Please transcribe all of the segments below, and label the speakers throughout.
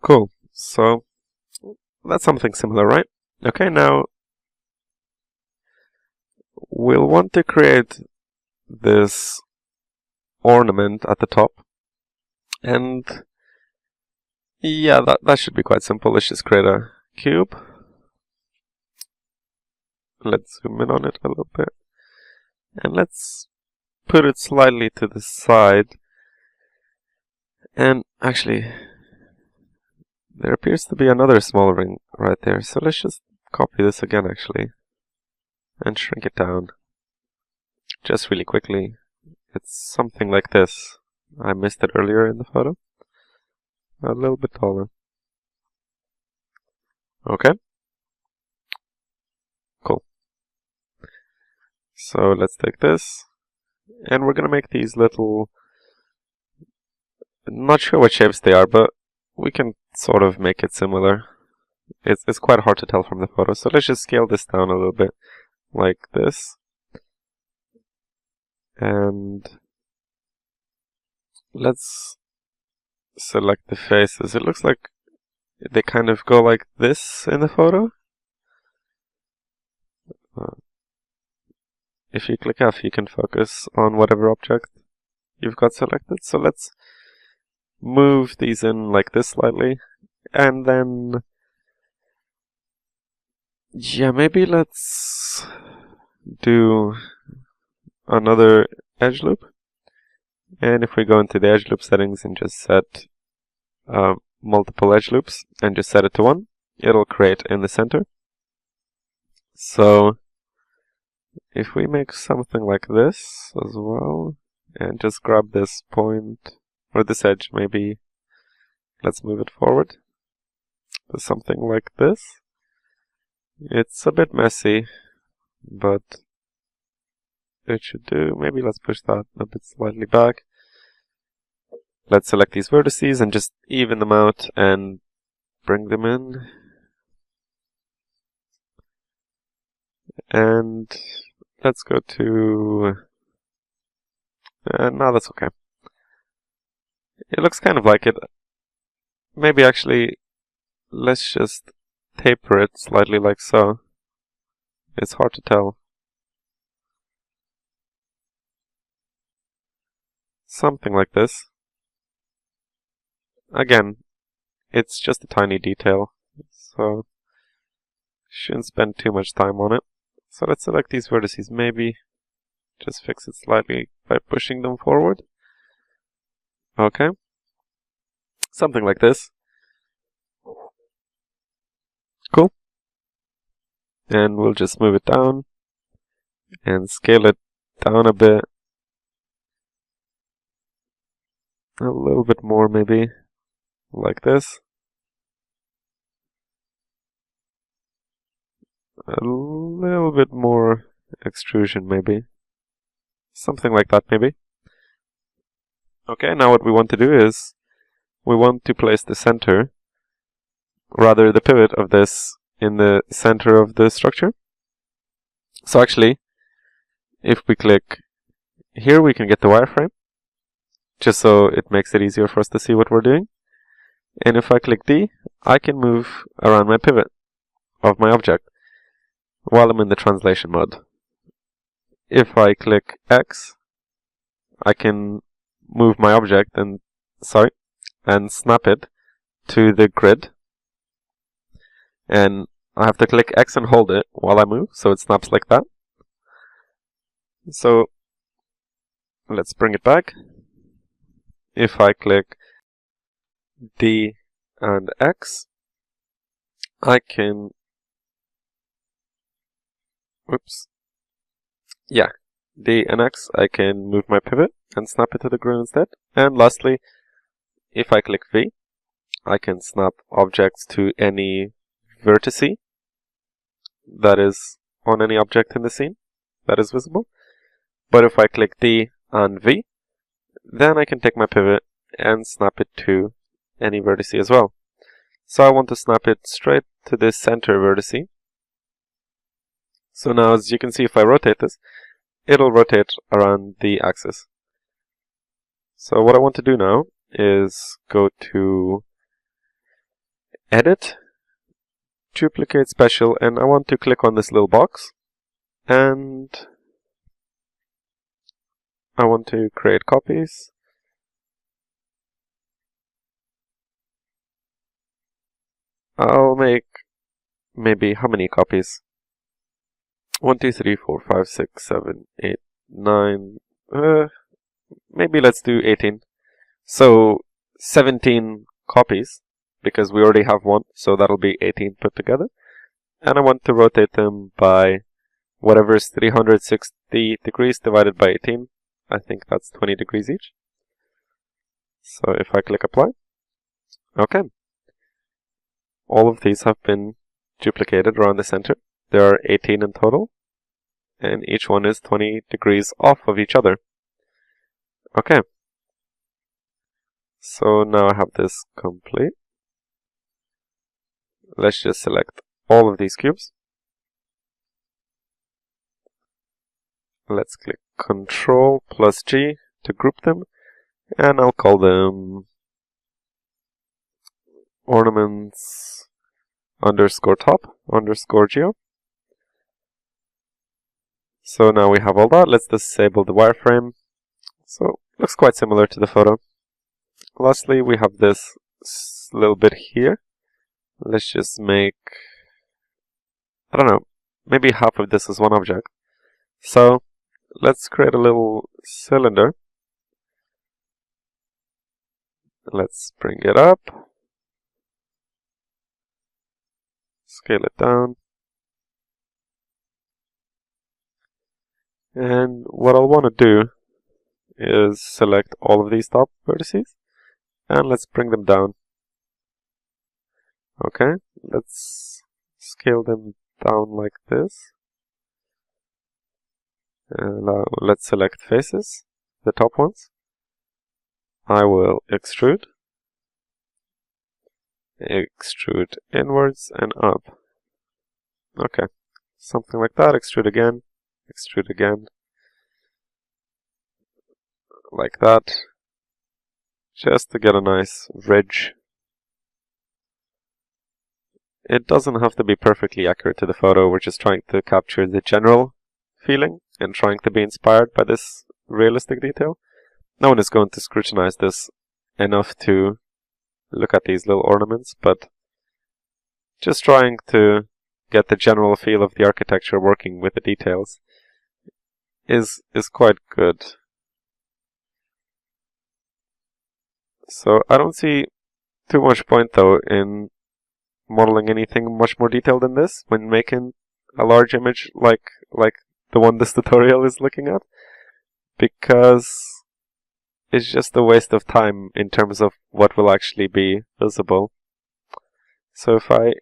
Speaker 1: Cool. So that's something similar, right? Okay, now we'll want to create this ornament at the top. And yeah, that should be quite simple. Let's just create a cube. Let's zoom in on it a little bit. And let's put it slightly to the side. And actually, there appears to be another small ring right there. So let's just copy this again, actually. And shrink it down. Just really quickly. It's something like this. I missed it earlier in the photo. A little bit taller. Okay. Cool. So let's take this. And we're gonna make these little... Not sure what shapes they are, but we can sort of make it similar. It's quite hard to tell from the photo, so let's just scale this down a little bit. Like this. And let's select the faces. It looks like they kind of go like this in the photo. If you click F, you can focus on whatever object you've got selected. So let's move these in like this slightly. And then, yeah, maybe let's do another edge loop. And if we go into the edge loop settings and just set multiple edge loops and just set it to 1, it'll create in the center. So if we make something like this as well, and just grab this point, or this edge maybe, let's move it forward to something like this. It's a bit messy, but it should do. Maybe let's push that a bit slightly back. Let's select these vertices and just even them out and bring them in. And let's go to... no, that's okay. It looks kind of like it. Maybe actually, let's just taper it slightly like so. It's hard to tell. Something like this. Again, it's just a tiny detail, so shouldn't spend too much time on it. So let's select these vertices, maybe just fix it slightly by pushing them forward. Okay. Something like this. Cool. And we'll just move it down and scale it down a bit. A little bit more maybe, like this. A little bit more extrusion maybe. Something like that maybe. Okay, now what we want to do is we want to place the center, rather the pivot of this in the center of the structure. So actually, if we click here, we can get the wireframe, just so it makes it easier for us to see what we're doing. And if I click D, I can move around my pivot of my object while I'm in the translation mode. If I click X, I can move my object and snap it to the grid. And I have to click X and hold it while I move, so it snaps like that. So let's bring it back. If I click D and X, I can... Oops. Yeah, D and X, I can move my pivot and snap it to the grid instead. And lastly, if I click V, I can snap objects to any vertice that is on any object in the scene that is visible. But if I click D and V, then I can take my pivot and snap it to any vertice as well. So I want to snap it straight to this center vertice. So now, as you can see, if I rotate this, it'll rotate around the axis. So what I want to do now is go to edit, duplicate special, and I want to click on this little box, and I want to create copies. I'll make maybe how many copies? 1, 2, 3, 4, 5, 6, 7, 8, 9. Maybe let's do 18. So 17 copies, because we already have one, so that'll be 18 put together. And I want to rotate them by whatever is 360 degrees divided by 18. I think that's 20 degrees each. So if I click apply, okay. All of these have been duplicated around the center. There are 18 in total, and each one is 20 degrees off of each other. Okay. So now I have this complete. Let's just select all of these cubes. Let's click Ctrl plus G to group them, and I'll call them ornaments underscore top underscore geo. So now we have all that. Let's disable the wireframe. So looks quite similar to the photo. Lastly, we have this little bit here. Let's just make, I don't know, maybe half of this is one object. So let's create a little cylinder. Let's bring it up. Scale it down. And what I'll want to do is select all of these top vertices, and let's bring them down. Okay, let's scale them down like this. And let's select faces, the top ones. I will extrude inwards and up. Okay, something like that. Extrude again, like that, just to get a nice ridge. It doesn't have to be perfectly accurate to the photo. We're just trying to capture the general feeling and trying to be inspired by this realistic detail. No one is going to scrutinize this enough to look at these little ornaments, but just trying to get the general feel of the architecture working with the details is quite good. So I don't see too much point though in modeling anything much more detailed than this when making a large image like the one this tutorial is looking at, because it's just a waste of time in terms of what will actually be visible. So if I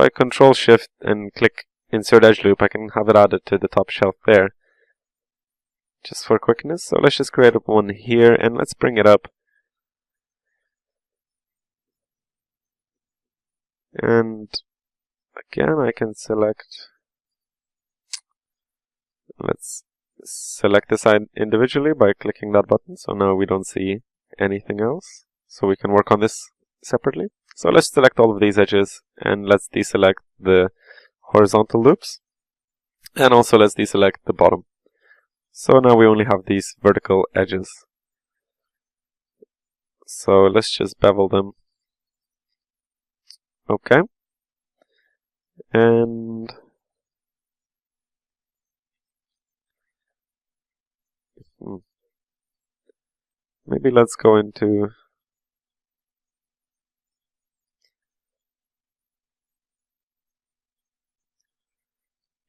Speaker 1: Control Shift and click Insert Edge Loop, I can have it added to the top shelf there, just for quickness. So let's just create one here, and let's bring it up. And again, I can select, let's select this side individually by clicking that button, so now we don't see anything else. So we can work on this separately. So let's select all of these edges, and let's deselect the horizontal loops. And also let's deselect the bottom. So now we only have these vertical edges. So let's just bevel them. Okay. And maybe let's go into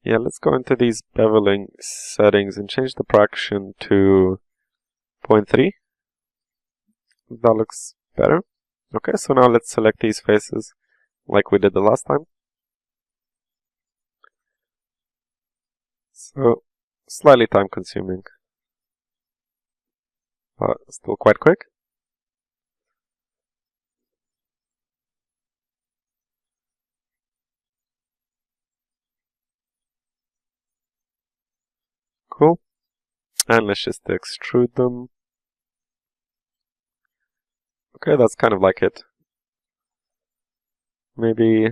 Speaker 1: let's go into these beveling settings and change the fraction to 0.3. That looks better. Okay, so now let's select these faces like we did the last time. So, slightly time consuming, but still quite quick. Cool. And let's just extrude them. Okay, that's kind of like it. Maybe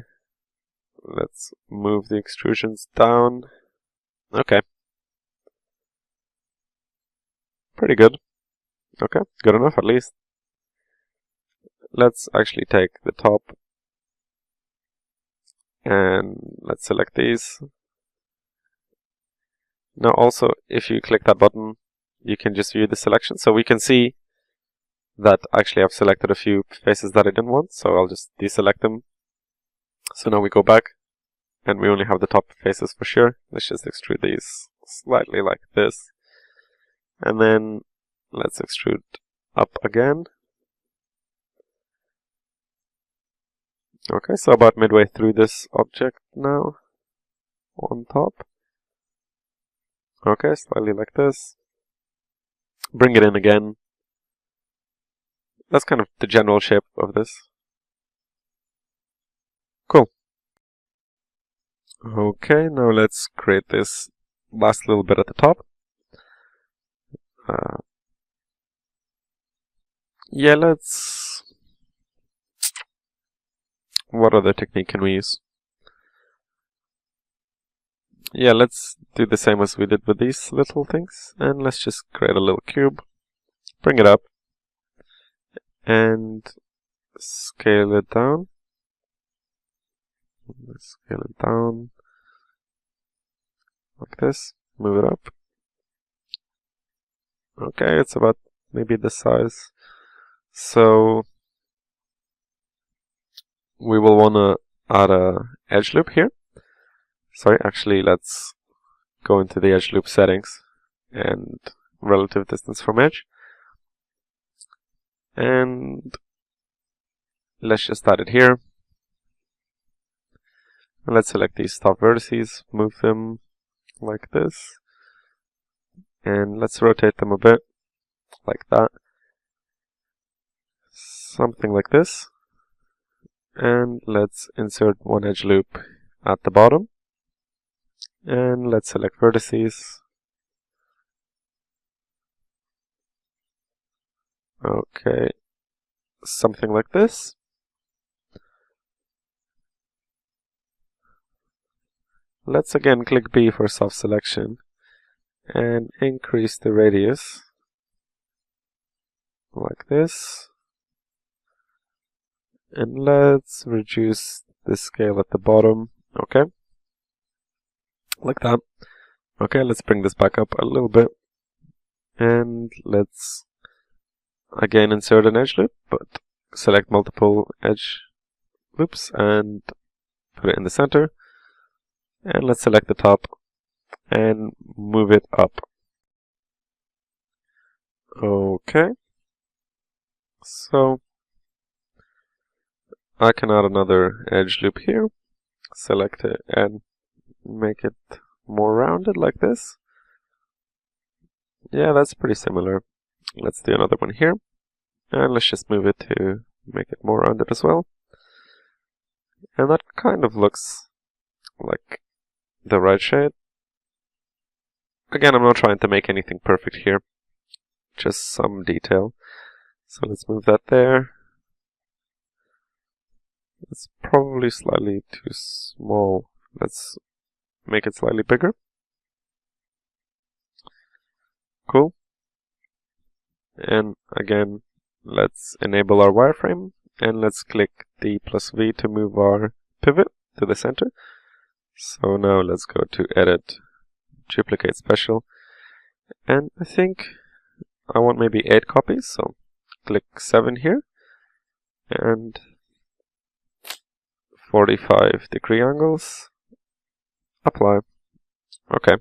Speaker 1: let's move the extrusions down. Okay. Pretty good. Okay, good enough at least. Let's actually take the top and let's select these. Now also, if you click that button, you can just view the selection. So we can see that actually I've selected a few faces that I didn't want, so I'll just deselect them. So now we go back and we only have the top faces for sure. Let's just extrude these slightly like this. And then let's extrude up again. Okay, so about midway through this object now, on top. Okay, slightly like this. Bring it in again. That's kind of the general shape of this. Cool. Okay, now let's create this last little bit at the top. Yeah, let's... What other technique can we use? Yeah, let's do the same as we did with these little things. And let's just create a little cube. Bring it up. And scale it down. Let's scale it down. Like this. Move it up. Okay, it's about maybe this size. So we will want to add a edge loop here. Sorry, actually let's go into the edge loop settings and relative distance from edge. And let's just add it here. And let's select these top vertices, move them like this. And let's rotate them a bit, like that. Something like this. And let's insert one edge loop at the bottom. And let's select vertices. Okay, something like this. Let's again click B for soft selection and increase the radius like this. And let's reduce the scale at the bottom. Okay, like that. Okay, let's bring this back up a little bit. And let's again insert an edge loop, but select multiple edge loops and put it in the center. And let's select the top and move it up. Okay. So I can add another edge loop here. Select it and make it more rounded like this. Yeah, that's pretty similar. Let's do another one here. And let's just move it to make it more rounded as well. And that kind of looks like the right shade. Again, I'm not trying to make anything perfect here. Just some detail. So let's move that there. It's probably slightly too small. Let's make it slightly bigger. Cool. And again, let's enable our wireframe. And let's click the +V to move our pivot to the center. So now let's go to Edit, Duplicate Special. And I think I want maybe 8 copies. So click 7 here. And 45-degree angles. Apply. Okay.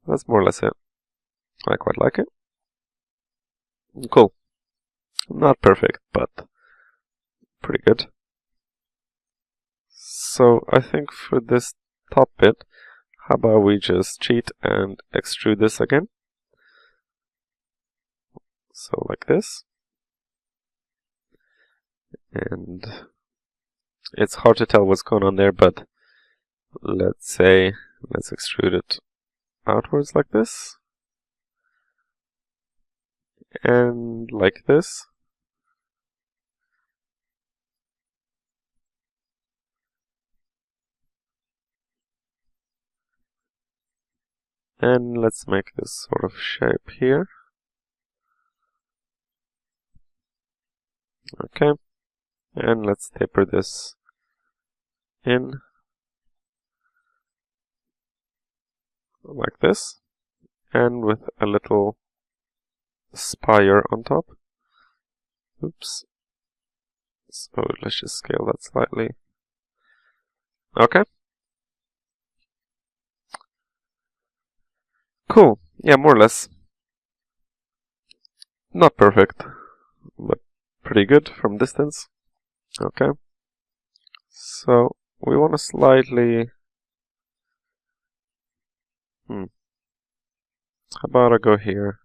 Speaker 1: That's more or less it. I quite like it. Cool. Not perfect, but pretty good. So I think for this top bit, how about we just cheat and extrude this again? So like this. And it's hard to tell what's going on there, but let's extrude it outwards like this. And like this. And let's make this sort of shape here. Okay, and let's taper this in like this, and with a little spire on top. Oops. So let's just scale that slightly. Okay. Cool. Yeah, more or less. Not perfect, but pretty good from distance. Okay. So we want to slightly... How about I go here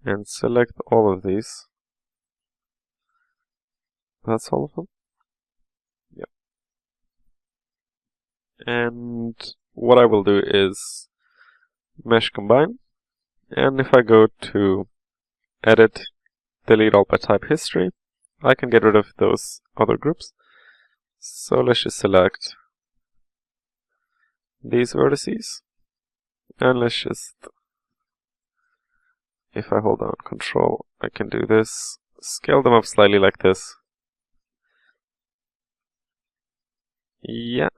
Speaker 1: and select all of these. That's all of them? Yep. And what I will do is mesh combine. And if I go to edit, delete all by type history, I can get rid of those other groups. So let's just select these vertices. And let's just, if I hold down Control, I can do this. Scale them up slightly like this. Yeah.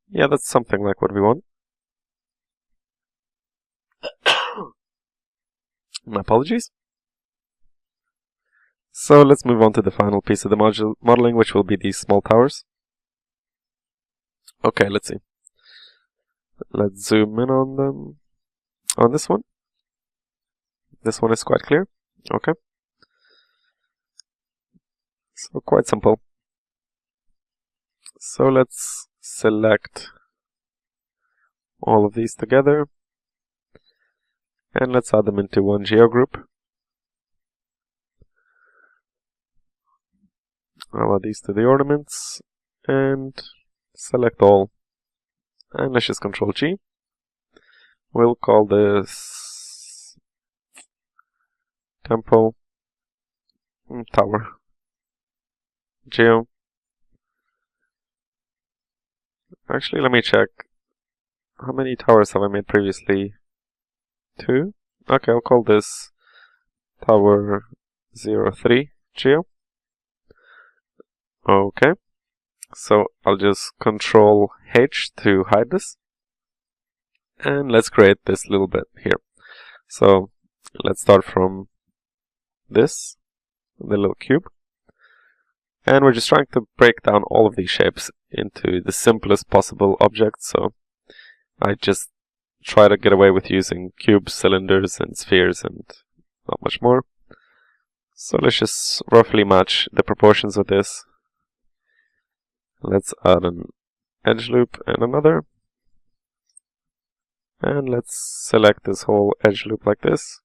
Speaker 1: Yeah, that's something like what we want. My apologies. So let's move on to the final piece of the modeling, which will be these small towers. Okay, let's see. Let's zoom in on them. On this one. This one is quite clear. Okay. So quite simple. So let's select all of these together. And let's add them into one GeoGroup. I'll add these to the ornaments. And select all. And let's just Control G. We'll call this Temple Tower Geo. Actually, let me check. How many towers have I made previously? 2? Okay, I'll call this Tower 03 Geo. Okay. So I'll just Control H to hide this. And let's create this little bit here. So let's start from this, the little cube. And we're just trying to break down all of these shapes into the simplest possible objects. So I just try to get away with using cubes, cylinders, and spheres, and not much more. So let's just roughly match the proportions of this. Let's add an edge loop and another. And let's select this whole edge loop like this.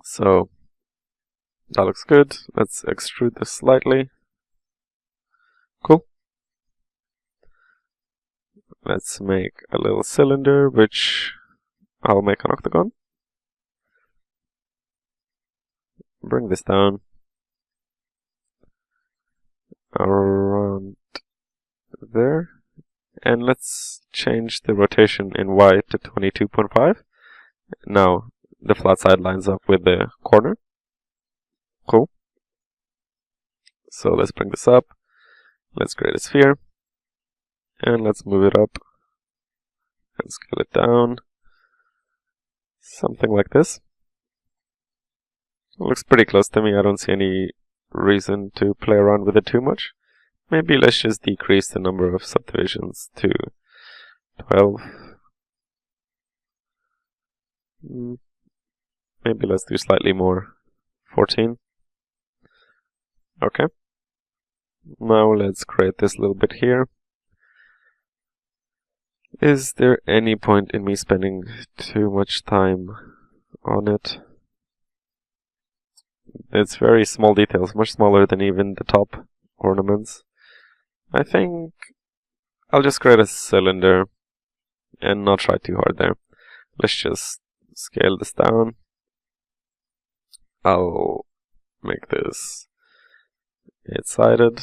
Speaker 1: So that looks good. Let's extrude this slightly. Cool. Let's make a little cylinder, which I'll make an octagon. Bring this down around there. And let's change the rotation in Y to 22.5. Now the flat side lines up with the corner. Cool. So let's bring this up. Let's create a sphere. And let's move it up. And scale it down. Something like this. It looks pretty close to me. I don't see any reason to play around with it too much. Maybe let's just decrease the number of subdivisions to 12. Maybe let's do slightly more. 14. Okay. Now let's create this little bit here. Is there any point in me spending too much time on it? It's very small details, much smaller than even the top ornaments. I think I'll just create a cylinder and not try too hard there. Let's just scale this down. I'll make this eight-sided.